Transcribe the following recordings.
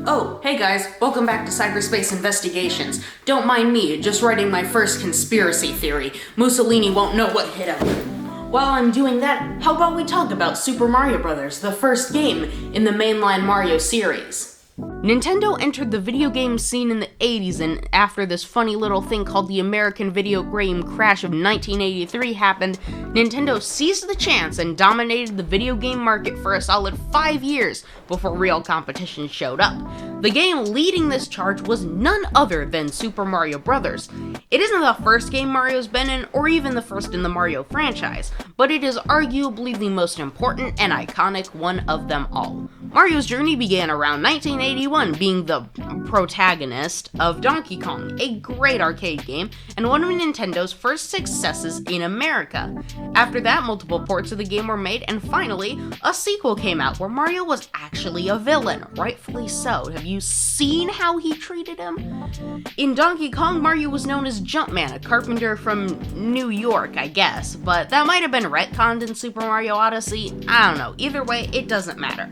Oh, hey guys, welcome back to Cyberspace Investigations. Don't mind me, just writing my first conspiracy theory. Mussolini won't know what hit him. While I'm doing that, how about we talk about Super Mario Bros., the first game in the mainline Mario series? Nintendo entered the video game scene in the 80s, and after this funny little thing called the American video game crash of 1983 happened, Nintendo seized the chance and dominated the video game market for a solid 5 years before real competition showed up. The game leading this charge was none other than Super Mario Bros. It isn't the first game Mario's been in, or even the first in the Mario franchise, but it is arguably the most important and iconic one of them all. Mario's journey began around 1981, being the protagonist of Donkey Kong, a great arcade game, and one of Nintendo's first successes in America. After that, multiple ports of the game were made, and finally, a sequel came out where Mario was actually a villain, rightfully so. Have you seen how he treated him? In Donkey Kong, Mario was known as Jumpman, a carpenter from New York, I guess, but that might have been retconned in Super Mario Odyssey. I don't know. Either way, it doesn't matter.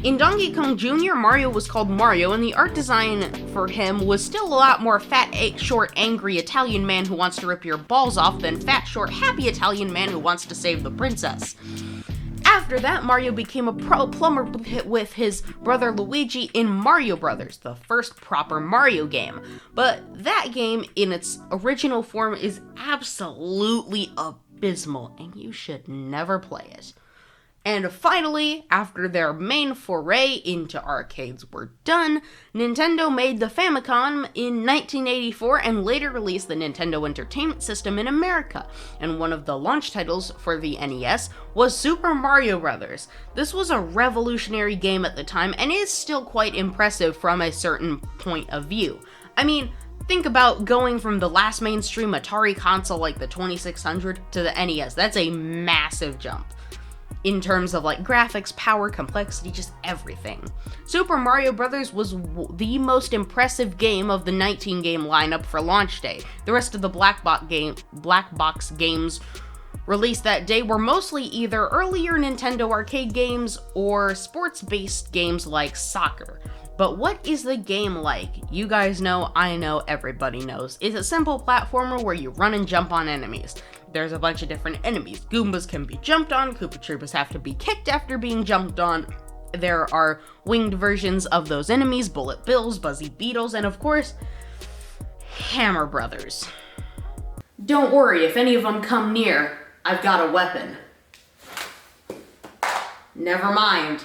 In Donkey Kong Jr., Mario was called Mario, and the art design for him was still a lot more fat, short, angry Italian man who wants to rip your balls off than fat, short, happy Italian man who wants to save the princess. After that, Mario became a pro plumber with his brother Luigi in Mario Bros., the first proper Mario game. But that game, in its original form, is absolutely abysmal, and you should never play it. And finally, after their main foray into arcades were done, Nintendo made the Famicom in 1984 and later released the Nintendo Entertainment System in America, and one of the launch titles for the NES was Super Mario Bros. This was a revolutionary game at the time and is still quite impressive from a certain point of view. I mean, think about going from the last mainstream Atari console like the 2600 to the NES. That's a massive jump in terms of like graphics, power, complexity, just everything. Super Mario Bros. Was the most impressive game of the 19-game lineup for launch day. The rest of the black box games released that day were mostly either earlier Nintendo arcade games or sports-based games like soccer. But what is the game like? You guys know, I know, everybody knows. It's a simple platformer where you run and jump on enemies. There's a bunch of different enemies. Goombas can be jumped on, Koopa Troopas have to be kicked after being jumped on. There are winged versions of those enemies, Bullet Bills, Buzzy Beetles, and of course, Hammer Brothers. Don't worry, if any of them come near, I've got a weapon. Never mind.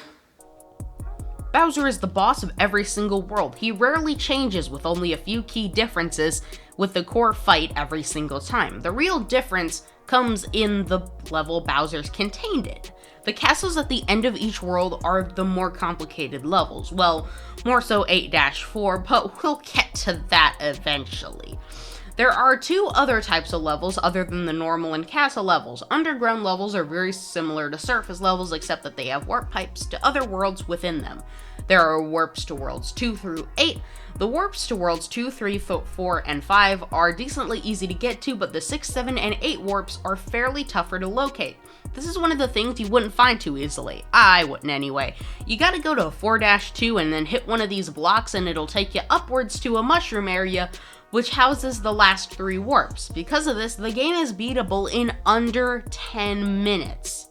Bowser is the boss of every single world. He rarely changes, with only a few key differences with the core fight every single time. The real difference comes in the level Bowser's contained in. The castles at the end of each world are the more complicated levels. Well, more so 8-4, but we'll get to that eventually. There are two other types of levels other than the normal and castle levels. Underground levels are very similar to surface levels, except that they have warp pipes to other worlds within them. There are warps to worlds 2 through 8. The warps to worlds 2, 3, 4, and 5 are decently easy to get to, but the 6, 7, and 8 warps are fairly tougher to locate. This is one of the things you wouldn't find too easily. I wouldn't anyway. You gotta go to 4-2 and then hit one of these blocks and it'll take you upwards to a mushroom area, which houses the last 3 warps. Because of this, the game is beatable in under 10 minutes.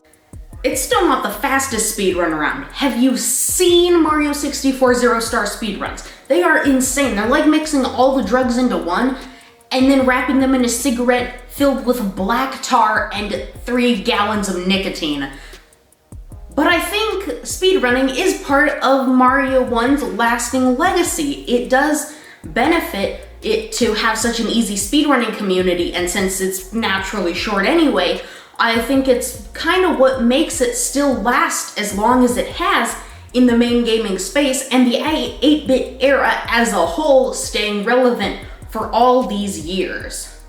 It's still not the fastest speedrun around. Have you seen Mario 64 Zero-Star speedruns? They are insane. They're like mixing all the drugs into one and then wrapping them in a cigarette filled with black tar and 3 gallons of nicotine. But I think speedrunning is part of Mario 1's lasting legacy. It does benefit it to have such an easy speedrunning community, and since it's naturally short anyway, I think it's kind of what makes it still last as long as it has in the main gaming space, and the 8-bit era as a whole staying relevant for all these years.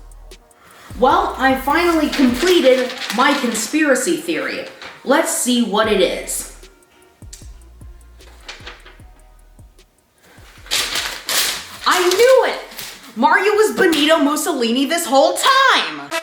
Well, I finally completed my conspiracy theory. Let's see what it is. I knew it! Mario was Benito Mussolini this whole time!